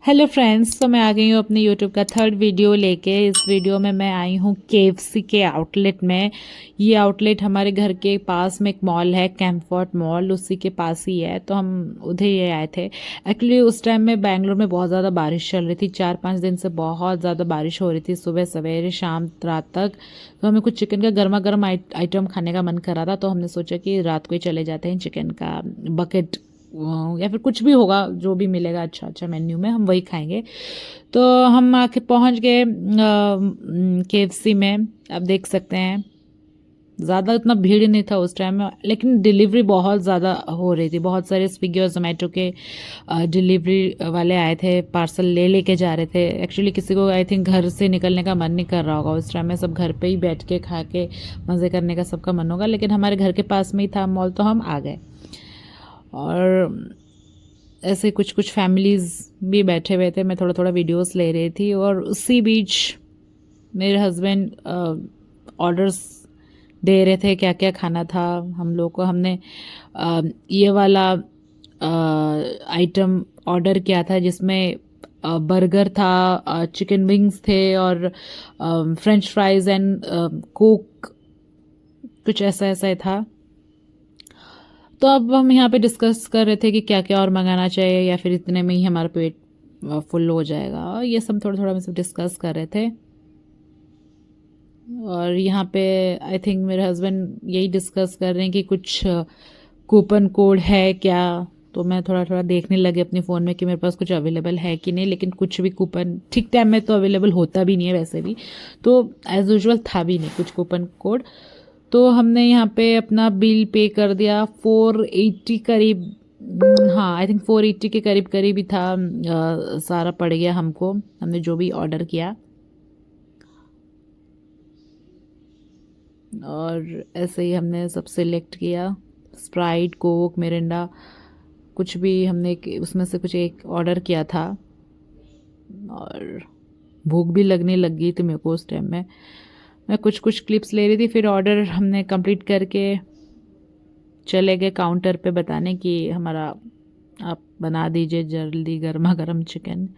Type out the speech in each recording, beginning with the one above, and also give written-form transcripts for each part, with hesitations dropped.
Hello friends, तो मैं आ गई हूँ अपने यूट्यूब का थर्ड वीडियो लेके। इस वीडियो में मैं आई हूँ केएफसी के आउटलेट में। ये आउटलेट हमारे घर के पास में एक मॉल है, कैंपफोर्ट मॉल, उसी के पास ही है। तो हम उधर ही आए थे। एक्चुअली उस टाइम में बैंगलोर में बहुत ज़्यादा बारिश चल रही थी, 4-5 दिन से बहुत ज़्यादा बारिश हो रही थी, सुबह सवेरे शाम रात तक। तो हमें कुछ चिकन का गर्मा गर्म आइटम खाने का मन कर रहा था, तो हमने सोचा कि रात को ही चले जाते हैं, चिकन का बकेट या फिर कुछ भी होगा, जो भी मिलेगा अच्छा अच्छा मेन्यू में, हम वही खाएंगे। तो हम आके पहुंच गए केएफसी में। आप देख सकते हैं ज़्यादा उतना भीड़ नहीं था उस टाइम में, लेकिन डिलीवरी बहुत ज़्यादा हो रही थी। बहुत सारे स्विगी और जोमेटो के डिलीवरी वाले आए थे, पार्सल ले लेके जा रहे थे। एक्चुअली किसी को आई थिंक घर से निकलने का मन नहीं कर रहा होगा उस टाइम में, सब घर पे ही बैठ के खा के मज़े करने का सबका मन होगा। लेकिन हमारे घर के पास में ही था मॉल, तो हम आ गए। और ऐसे कुछ कुछ फैमिलीज़ भी बैठे हुए थे, मैं थोड़ा थोड़ा वीडियोस ले रही थी। और उसी बीच मेरे हस्बैंड ऑर्डर्स दे रहे थे, क्या क्या खाना था हम लोग को। हमने ये वाला आइटम ऑर्डर किया था जिसमें बर्गर था, चिकन विंग्स थे और फ्रेंच फ्राइज एंड कोक, कुछ ऐसा ऐसा ही था। तो अब हम यहाँ पे डिस्कस कर रहे थे कि क्या क्या और मंगाना चाहिए, या फिर इतने में ही हमारा पेट फुल हो जाएगा। ये सब थोड़ा थोड़ा हम सब डिस्कस कर रहे थे। और यहाँ पे आई थिंक मेरे हस्बैंड यही डिस्कस कर रहे हैं कि कुछ कूपन कोड है क्या। तो मैं थोड़ा थोड़ा देखने लगे अपने फ़ोन में कि मेरे पास कुछ अवेलेबल है कि नहीं, लेकिन कुछ भी कूपन ठीक टाइम में तो अवेलेबल होता भी नहीं है वैसे भी, तो एज़ यूजुअल था भी नहीं कुछ कूपन कोड। तो हमने यहाँ पे अपना बिल पे कर दिया, 480 करीब। हाँ, आई थिंक 480 के करीब करीब ही था। सारा पड़ गया हमको, हमने जो भी ऑर्डर किया। और ऐसे ही हमने सब सिलेक्ट किया, स्प्राइट, कोक, मिरिंडा, कुछ भी हमने उसमें से कुछ एक ऑर्डर किया था। और भूख भी लगने लग गई थी मेरे को उस टाइम में। मैं कुछ कुछ क्लिप्स ले रही थी, फिर ऑर्डर हमने कंप्लीट करके चले गए काउंटर पे बताने कि हमारा आप बना दीजिए जल्दी गर्मा गर्म चिकन।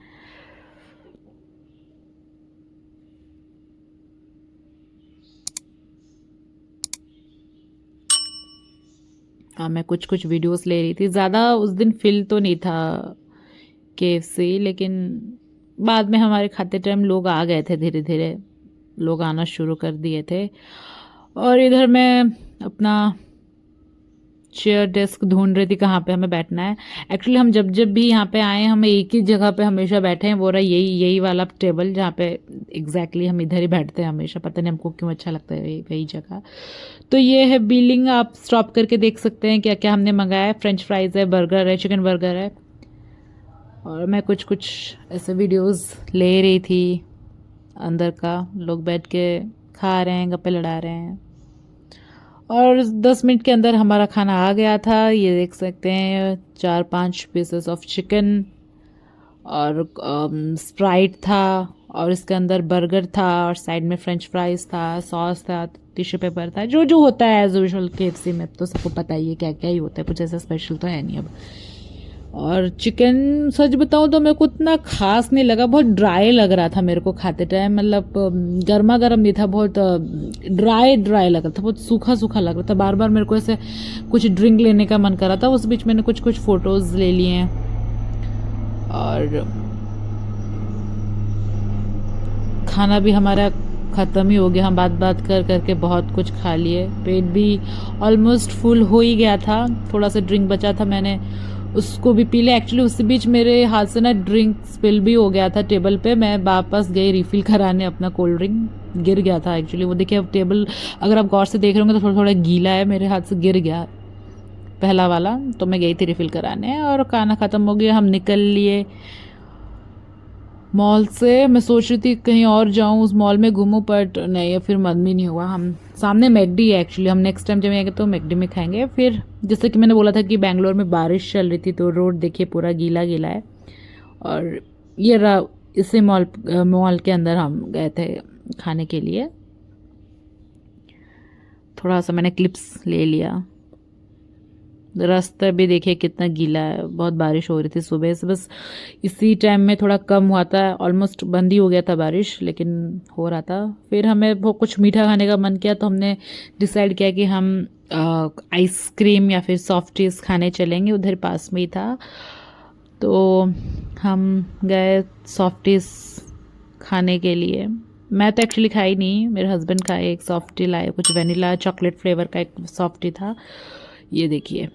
हाँ, मैं कुछ कुछ वीडियोस ले रही थी। ज़्यादा उस दिन फिल तो नहीं था केएफसी, लेकिन बाद में हमारे खाते टाइम लोग आ गए थे, धीरे धीरे लोग आना शुरू कर दिए थे। और इधर मैं अपना चेयर डेस्क ढूंढ रही थी कहाँ पे हमें बैठना है। एक्चुअली हम जब जब भी यहाँ पे आए, हम एक ही जगह पे हमेशा बैठे हैं, वो रहा यही यही वाला टेबल जहाँ पे एग्जैक्टली हम इधर ही बैठते हैं हमेशा। पता नहीं हमको क्यों अच्छा लगता है वही जगह। तो ये है बिलिंग, आप स्टॉप करके देख सकते हैं क्या क्या हमने मंगाया है। फ्रेंच फ्राइज है, बर्गर है, चिकन बर्गर है। और मैं कुछ कुछ ऐसे वीडियोस ले रही थी, अंदर का लोग बैठ के खा रहे हैं, गप्पे लड़ा रहे हैं। और 10 मिनट के अंदर हमारा खाना आ गया था। ये देख सकते हैं 4-5 पीसेस ऑफ चिकन और स्प्राइट था, और इसके अंदर बर्गर था, और साइड में फ्रेंच फ्राइज था, सॉस था, टिश्यू पेपर था, जो जो होता है एज यूजुअल केएफसी में, तो सबको पता ही है क्या क्या ही होता है, कुछ ऐसा स्पेशल तो है नहीं अब। और चिकन सच बताऊं तो मेरे को उतना खास नहीं लगा, बहुत ड्राई लग रहा था मेरे को खाते टाइम। मतलब गर्मा गर्म नहीं था, बहुत ड्राई ड्राई लग रहा था, बहुत सूखा सूखा लग रहा था। बार बार मेरे को ऐसे कुछ ड्रिंक लेने का मन कर रहा था। उस बीच मैंने कुछ कुछ फ़ोटोज़ ले लिए हैं। और खाना भी हमारा ख़त्म ही हो गया, हम बात बात कर करके बहुत कुछ खा लिए, पेट भी ऑलमोस्ट फुल हो ही गया था। थोड़ा सा ड्रिंक बचा था, मैंने उसको भी पी लिया। एक्चुअली उसी बीच मेरे हाथ से ना ड्रिंक स्पिल भी हो गया था टेबल पे। मैं वापस गई रिफ़िल कराने, अपना कोल्ड ड्रिंक गिर गया था एक्चुअली। वो देखिए अब टेबल, अगर आप गौर से देख रहे होंगे तो थोड़ा थोड़ा गीला है, मेरे हाथ से गिर गया पहला वाला। तो मैं गई थी रिफ़िल कराने, और खाना ख़त्म हो गया, हम निकल लिए मॉल से। मैं सोच रही थी कहीं और जाऊं, उस मॉल में घूमूं, बट नहीं, फिर मन भी नहीं हुआ। हम सामने मैकडी है एक्चुअली, हम नेक्स्ट टाइम जब आएंगे तो मैकडी में खाएंगे। फिर जैसे कि मैंने बोला था कि बैंगलोर में बारिश चल रही थी, तो रोड देखिए पूरा गीला गीला है। और ये रहा, इसी मॉल मॉल के अंदर हम गए थे खाने के लिए। थोड़ा सा मैंने क्लिप्स ले लिया। रास्ता भी देखिए कितना गीला है, बहुत बारिश हो रही थी सुबह से, बस इसी टाइम में थोड़ा कम हुआ था, ऑलमोस्ट बंद ही हो गया था बारिश, लेकिन हो रहा था। फिर हमें वो कुछ मीठा खाने का मन किया तो हमने डिसाइड किया कि हम आइसक्रीम या फिर सॉफ्टीज खाने चलेंगे, उधर पास में ही था। तो हम गए सॉफ्टीज खाने के लिए। मैं तो एक्चुअली खाई नहीं, मेरे हस्बैंड खाए, एक सॉफ्टी लाए, कुछ वेनिला चॉकलेट फ्लेवर का एक सॉफ्टी था। ये देखिए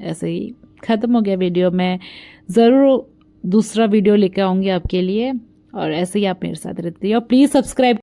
ऐसे ही ख़त्म हो गया वीडियो। मैं ज़रूर दूसरा वीडियो लेकर आऊँगी आपके लिए, और ऐसे ही आप मेरे साथ रहती है, और प्लीज़ सब्सक्राइब